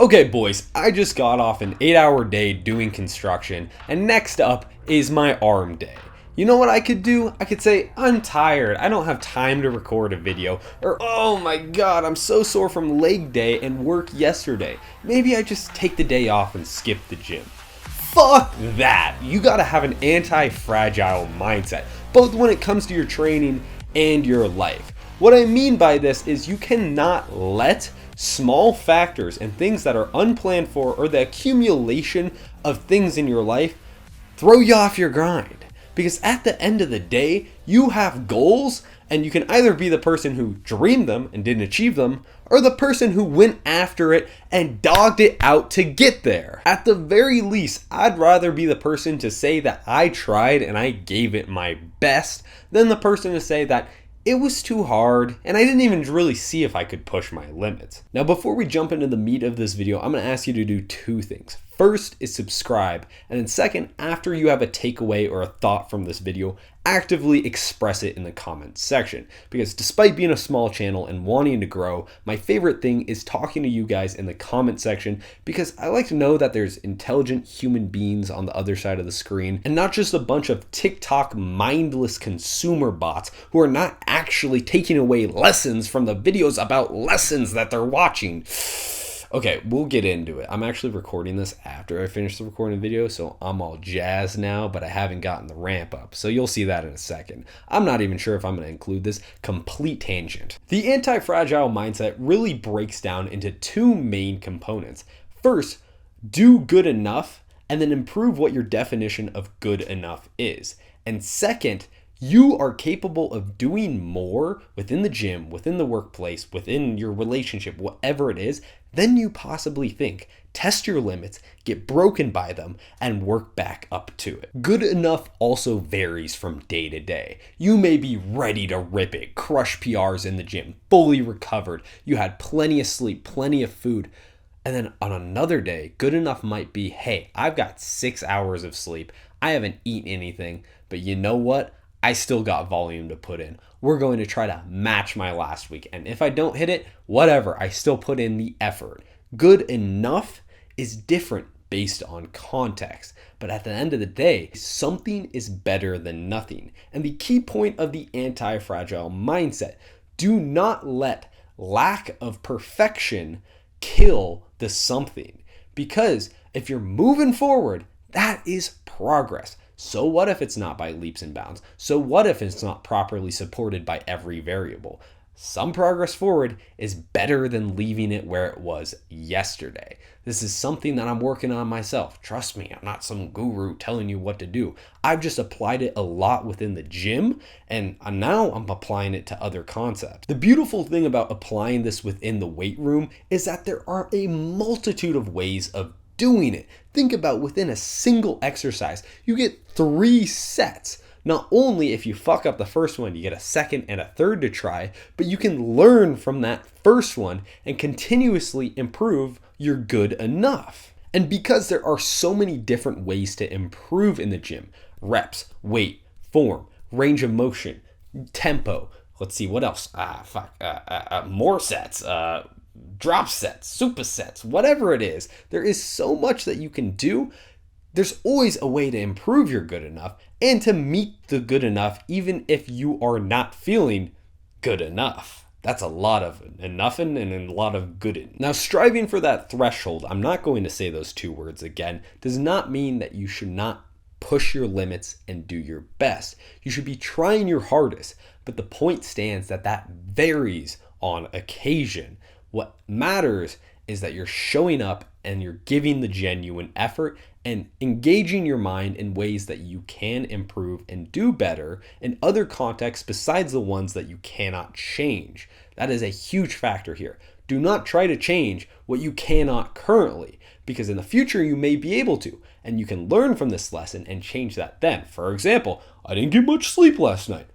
Okay boys, I just got off an 8-hour day doing construction, and next up is my arm day. You know what I could do? I could say, I'm tired, I don't have time to record a video, or oh my god, I'm so sore from leg day and work yesterday. Maybe I just take the day off and skip the gym. Fuck that! You gotta have an anti-fragile mindset, both when it comes to your training and your life. What I mean by this is you cannot let small factors and things that are unplanned for, or the accumulation of things in your life, throw you off your grind. Because at the end of the day, you have goals, and you can either be the person who dreamed them and didn't achieve them, or the person who went after it and dogged it out to get there. At the very least, I'd rather be the person to say that I tried and I gave it my best than the person to say that it was too hard, and I didn't even really see if I could push my limits. Now, before we jump into the meat of this video, I'm gonna ask you to do two things. First is subscribe, and then second, after you have a takeaway or a thought from this video, actively express it in the comments section. Because despite being a small channel and wanting to grow, my favorite thing is talking to you guys in the comment section, because I like to know that there's intelligent human beings on the other side of the screen, and not just a bunch of TikTok mindless consumer bots who are not actually taking away lessons from the videos about lessons that they're watching. Okay, we'll get into it. I'm actually recording this after I finish the recording video, so I'm all jazzed now, but I haven't gotten the ramp up, so you'll see that in a second. I'm not even sure if I'm going to include this complete tangent. The anti-fragile mindset really breaks down into two main components. First, do good enough, and then improve what your definition of good enough is. And second, you are capable of doing more within the gym, within the workplace, within your relationship, whatever it is, than you possibly think. Test your limits, get broken by them, and work back up to it. Good enough also varies from day to day. You may be ready to rip it, crush PRs in the gym, fully recovered, you had plenty of sleep, plenty of food. And then on another day, good enough might be, hey, I've got 6 hours of sleep, I haven't eaten anything, but you know what? I still got volume to put in. We're going to try to match my last week. And if I don't hit it, whatever, I still put in the effort. Good enough is different based on context. But at the end of the day, something is better than nothing. And the key point of the anti-fragile mindset, do not let lack of perfection kill the something. Because if you're moving forward, that is progress. So what if it's not by leaps and bounds? So what if it's not properly supported by every variable? Some progress forward is better than leaving it where it was yesterday. This is something that I'm working on myself. Trust me, I'm not some guru telling you what to do. I've just applied it a lot within the gym, and now I'm applying it to other concepts. The beautiful thing about applying this within the weight room is that there are a multitude of ways of doing it. Think about within a single exercise, you get 3 sets. Not only if you fuck up the first one, you get a second and a third to try, but you can learn from that first one and continuously improve your good enough. And because there are so many different ways to improve in the gym, reps, weight, form, range of motion, tempo, let's see what else, more sets, drop sets, supersets, whatever it is, there is so much that you can do. There's always a way to improve your good enough and to meet the good enough even if you are not feeling good enough. That's a lot of enoughin' and a lot of good. Now, striving for that threshold, I'm not going to say those two words again, does not mean that you should not push your limits and do your best. You should be trying your hardest, but the point stands that varies on occasion. What matters is that you're showing up and you're giving the genuine effort and engaging your mind in ways that you can improve and do better in other contexts besides the ones that you cannot change. That is a huge factor here. Do not try to change what you cannot currently, because in the future you may be able to, and you can learn from this lesson and change that then. For example, I didn't get much sleep last night.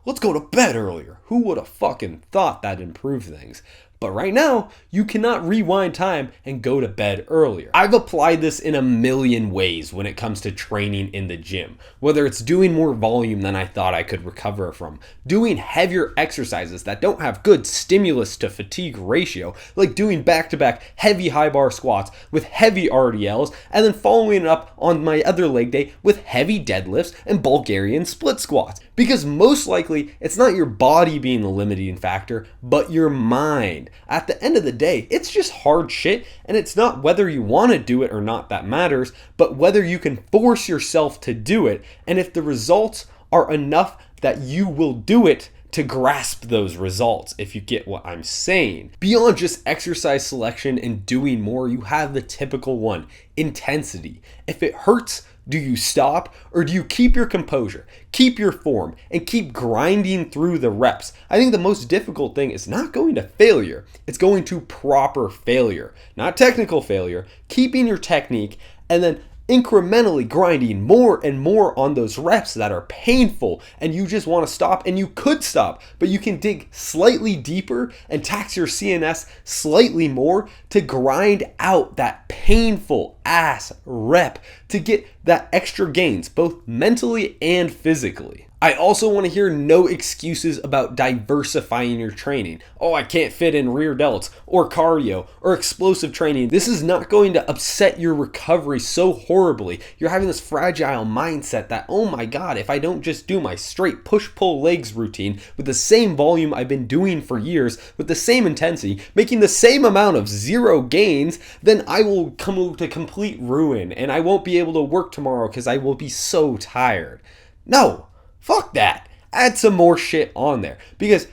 Let's go to bed earlier. Who would have fucking thought that improved things? But right now, you cannot rewind time and go to bed earlier. I've applied this in a million ways when it comes to training in the gym. Whether it's doing more volume than I thought I could recover from, doing heavier exercises that don't have good stimulus to fatigue ratio, like doing back-to-back heavy high bar squats with heavy RDLs, and then following it up on my other leg day with heavy deadlifts and Bulgarian split squats. Because most likely, it's not your body being the limiting factor, but your mind. At the end of the day, it's just hard shit, and it's not whether you want to do it or not that matters, but whether you can force yourself to do it, and if the results are enough that you will do it to grasp those results, if you get what I'm saying. Beyond just exercise selection and doing more, you have the typical one, intensity. If it hurts, do you stop, or do you keep your composure, keep your form, and keep grinding through the reps? I think the most difficult thing is not going to failure, it's going to proper failure. Not technical failure, keeping your technique, and then incrementally grinding more and more on those reps that are painful and you just want to stop, and you could stop, but you can dig slightly deeper and tax your CNS slightly more to grind out that painful ass rep to get that extra gains, both mentally and physically. I also want to hear no excuses about diversifying your training. Oh, I can't fit in rear delts or cardio or explosive training. This is not going to upset your recovery so horribly. You're having this fragile mindset that, oh my God, if I don't just do my straight push-pull legs routine with the same volume I've been doing for years, with the same intensity, making the same amount of zero gains, then I will come to complete ruin and I won't be able to work tomorrow because I will be so tired. No. Fuck that. Add some more shit on there. Because,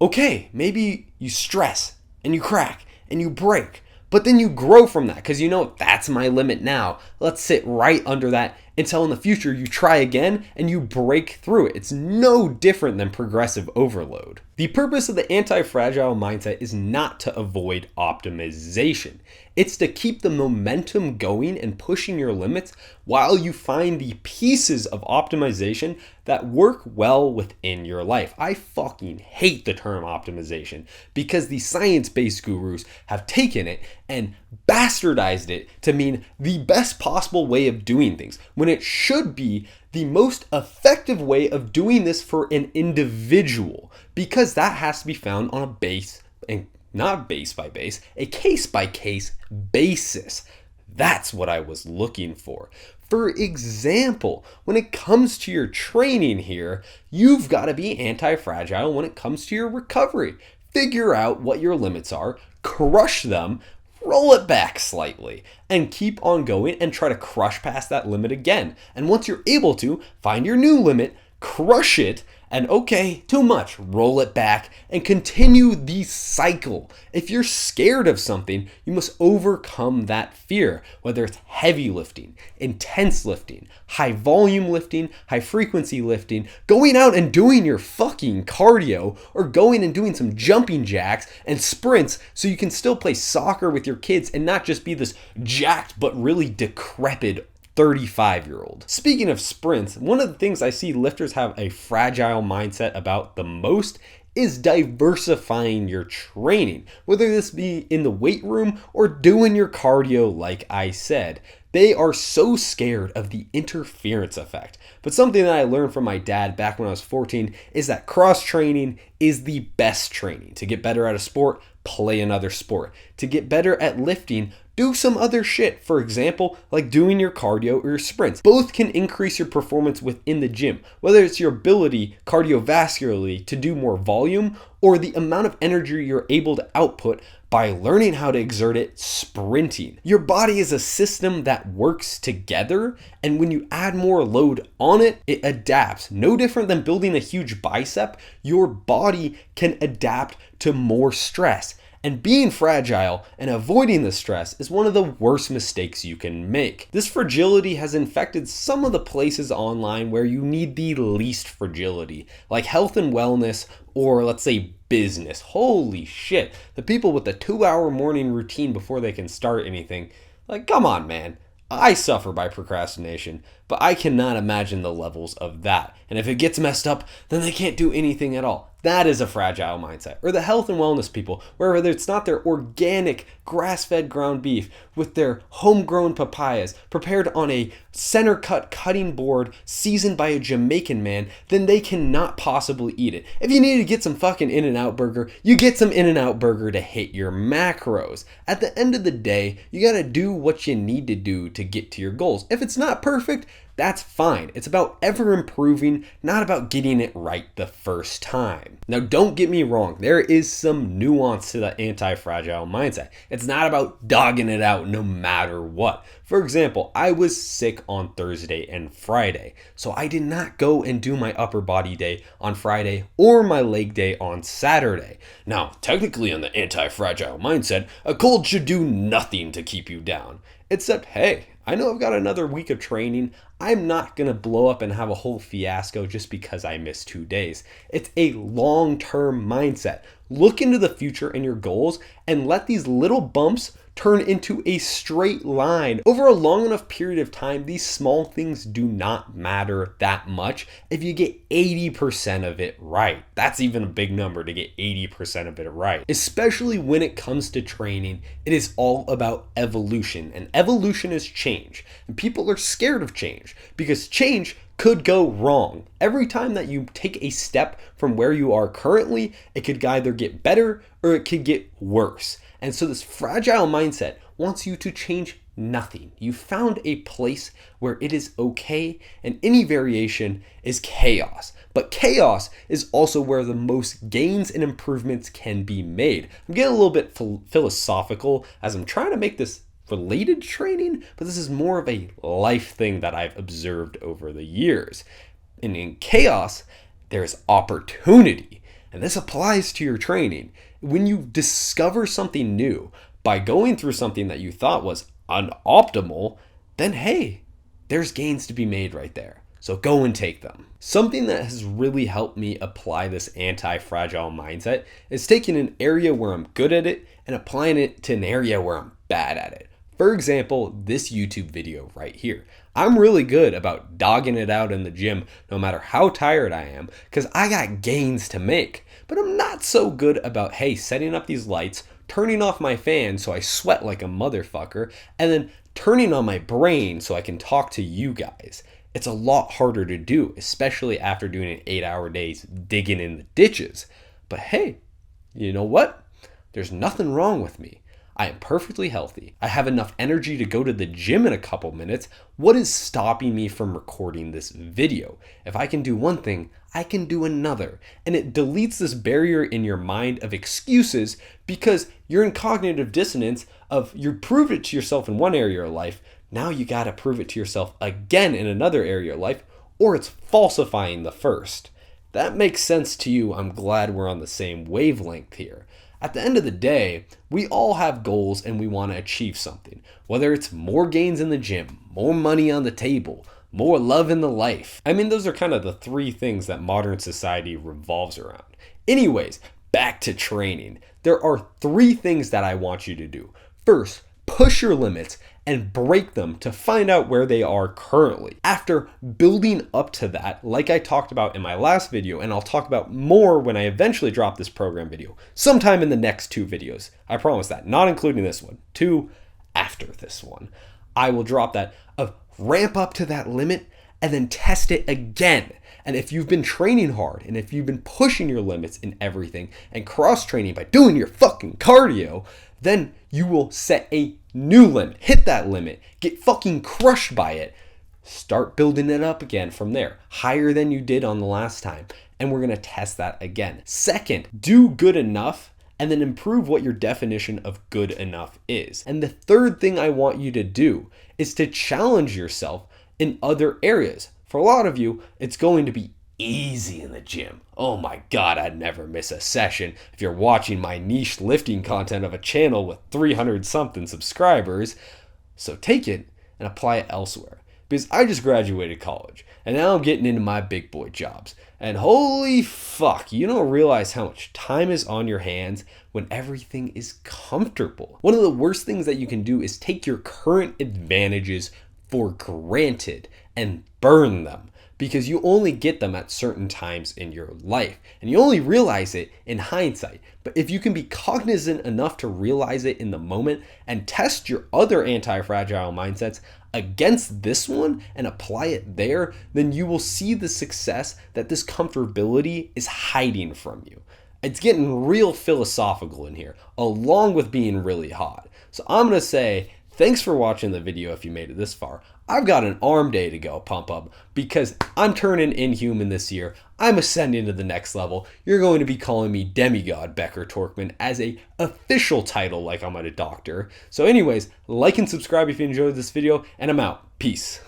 okay, maybe you stress and you crack and you break, but then you grow from that because you know that's my limit now. Let's sit right under that until in the future you try again and you break through it. It's no different than progressive overload. The purpose of the anti-fragile mindset is not to avoid optimization. It's to keep the momentum going and pushing your limits while you find the pieces of optimization that work well within your life. I fucking hate the term optimization because the science-based gurus have taken it and bastardized it to mean the best possible way of doing things, when it should be the most effective way of doing this for an individual, because that has to be found on a base, and not base by base, a case by case basis. That's what I was looking for. For example, when it comes to your training here, you've got to be anti-fragile when it comes to your recovery. Figure out what your limits are, crush them, roll it back slightly, and keep on going and try to crush past that limit again. And once you're able to, find your new limit, crush it, and okay, too much, roll it back, and continue the cycle. If you're scared of something, you must overcome that fear, whether it's heavy lifting, intense lifting, high volume lifting, high frequency lifting, going out and doing your fucking cardio, or going and doing some jumping jacks and sprints so you can still play soccer with your kids and not just be this jacked but really decrepit 35-year-old. Speaking of sprints, one of the things I see lifters have a fragile mindset about the most is diversifying your training, whether this be in the weight room or doing your cardio like I said. They are so scared of the interference effect. But something that I learned from my dad back when I was 14 is that cross training is the best training. To get better at a sport, play another sport. To get better at lifting, do some other shit. For example, like doing your cardio or your sprints. Both can increase your performance within the gym, whether it's your ability cardiovascularly to do more volume or the amount of energy you're able to output by learning how to exert it sprinting. Your body is a system that works together, and when you add more load on it, it adapts. No different than building a huge bicep, your body can adapt to more stress. And being fragile and avoiding the stress is one of the worst mistakes you can make. This fragility has infected some of the places online where you need the least fragility, like health and wellness, or let's say business. Holy shit, the people with the 2-hour morning routine before they can start anything. Like, come on, man. I suffer by procrastination, but I cannot imagine the levels of that. And if it gets messed up, then they can't do anything at all. That is a fragile mindset. Or the health and wellness people, where it's not their organic, grass-fed ground beef with their homegrown papayas prepared on a center-cut cutting board seasoned by a Jamaican man, then they cannot possibly eat it. If you need to get some fucking In-N-Out burger, you get some In-N-Out burger to hit your macros. At the end of the day, you gotta do what you need to do to get to your goals. If it's not perfect, that's fine. It's about ever improving, not about getting it right the first time. Now, don't get me wrong. There is some nuance to the anti-fragile mindset. It's not about dogging it out no matter what. For example, I was sick on Thursday and Friday, so I did not go and do my upper body day on Friday or my leg day on Saturday. Now, technically on the anti-fragile mindset, a cold should do nothing to keep you down. Except, hey, I know I've got another week of training. I'm not going to blow up and have a whole fiasco just because I missed 2 days. It's a long-term mindset. Look into the future and your goals and let these little bumps turn into a straight line. Over a long enough period of time, these small things do not matter that much if you get 80% of it right. That's even a big number to get 80% of it right. Especially when it comes to training, it is all about evolution, and evolution is change. And people are scared of change because change could go wrong. Every time that you take a step from where you are currently, it could either get better or it could get worse. And so this fragile mindset wants you to change nothing. You found a place where it is okay, and any variation is chaos. But chaos is also where the most gains and improvements can be made. I'm getting a little bit philosophical as I'm trying to make this related to training, but this is more of a life thing that I've observed over the years. And in chaos, there's opportunity. And this applies to your training. When you discover something new by going through something that you thought was unoptimal, then hey, there's gains to be made right there. So go and take them. Something that has really helped me apply this anti-fragile mindset is taking an area where I'm good at it and applying it to an area where I'm bad at it. For example, this YouTube video right here. I'm really good about dogging it out in the gym no matter how tired I am because I got gains to make. But I'm not so good about, hey, setting up these lights, turning off my fan so I sweat like a motherfucker, and then turning on my brain so I can talk to you guys. It's a lot harder to do, especially after doing an 8-hour days digging in the ditches. But hey, you know what? There's nothing wrong with me. I am perfectly healthy. I have enough energy to go to the gym in a couple minutes. What is stopping me from recording this video? If I can do one thing, I can do another. And it deletes this barrier in your mind of excuses because you're in cognitive dissonance of you proved it to yourself in one area of life. Now you got to prove it to yourself again in another area of life, or it's falsifying the first. That makes sense to you. I'm glad we're on the same wavelength here. At the end of the day, we all have goals and we want to achieve something. Whether it's more gains in the gym, more money on the table, more love in the life. I mean, those are kind of the three things that modern society revolves around. Anyways, back to training. There are 3 things that I want you to do. First, push your limits and break them to find out where they are currently. After building up to that, like I talked about in my last video, and I'll talk about more when I eventually drop this program video, sometime in the next 2 videos. I promise that, not including this one, 2 after this one. I will drop that of ramp up to that limit and then test it again. And if you've been training hard and if you've been pushing your limits in everything and cross training by doing your fucking cardio, then you will set a new limit, hit that limit, get fucking crushed by it, start building it up again from there, higher than you did on the last time. And we're gonna test that again. Second, do good enough and then improve what your definition of good enough is. And the third thing I want you to do is to challenge yourself in other areas. For a lot of you, it's going to be easy in the gym. Oh my God, I'd never miss a session if you're watching my niche lifting content of a channel with 300 something subscribers. So take it and apply it elsewhere. Because I just graduated college and now I'm getting into my big boy jobs. And holy fuck, you don't realize how much time is on your hands when everything is comfortable. One of the worst things that you can do is take your current advantages for granted and burn them. because you only get them at certain times in your life, and you only realize it in hindsight. But if you can be cognizant enough to realize it in the moment and test your other anti-fragile mindsets against this one and apply it there, then you will see the success that this comfortability is hiding from you. It's getting real philosophical in here, along with being really hot. So I'm going to say, thanks for watching the video if you made it this far. I've got an arm day to go pump up because I'm turning inhuman this year. I'm ascending to the next level. You're going to be calling me Demigod Becker Torkman as a official title like I'm a doctor. So anyways, like and subscribe if you enjoyed this video, and I'm out. Peace.